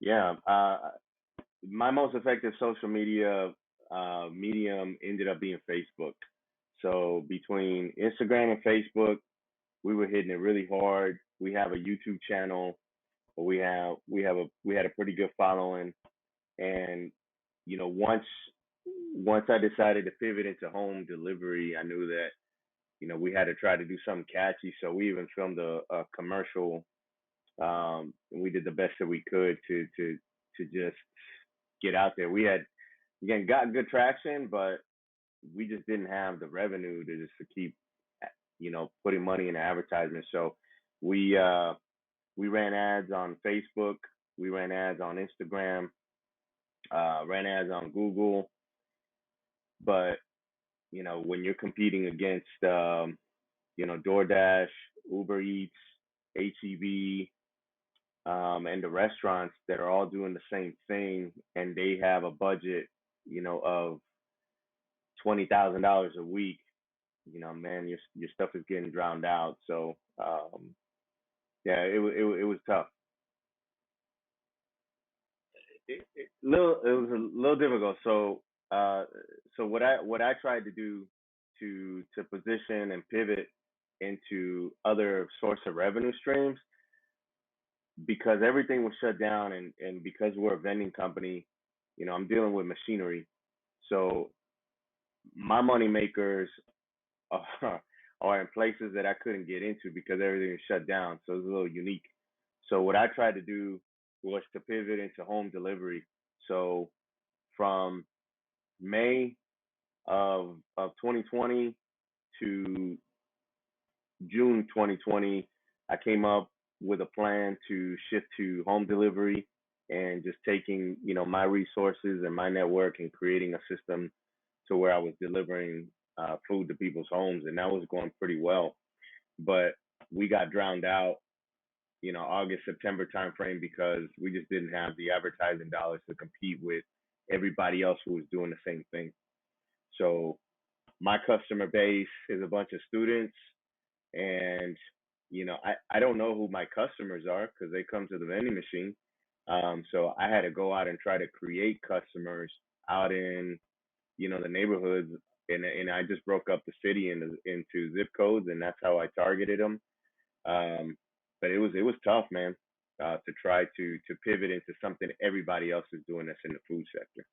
Yeah. My most effective social media medium ended up being Facebook. So between Instagram and Facebook, we were hitting it really hard. We have a YouTube channel. We had a pretty good following, and once I decided to pivot into home delivery, I knew that we had to try to do something catchy. So we even filmed a commercial, and we did the best that we could to just get out there. We had again got good traction, but we just didn't have the revenue to keep putting money in advertisements. So we uh we ran ads on Facebook, we ran ads on Instagram, ran ads on Google. But when you're competing against DoorDash, Uber Eats, HEB, and the restaurants that are all doing the same thing, and they have a budget, of $20,000 a week, man, your stuff is getting drowned out. So yeah, it was tough. It was a little difficult. So what I tried to do to position and pivot into other source of revenue streams, because everything was shut down, and because we're a vending company, I'm dealing with machinery. So my money makers are, are in places that I couldn't get into because everything is shut down. So it's a little unique. So what I tried to do was to pivot into home delivery. So from May of 2020 to June 2020, I came up with a plan to shift to home delivery and just taking, my resources and my network and creating a system to where I was delivering food to people's homes, and that was going pretty well. But we got drowned out, August, September timeframe, because we just didn't have the advertising dollars to compete with everybody else who was doing the same thing. So my customer base is a bunch of students, and I don't know who my customers are because they come to the vending machine. So I had to go out and try to create customers out in the neighborhoods, and I just broke up the city into zip codes, and that's how I targeted them. Um, but it was tough, man, to try to pivot into something everybody else is doing that's in the food sector.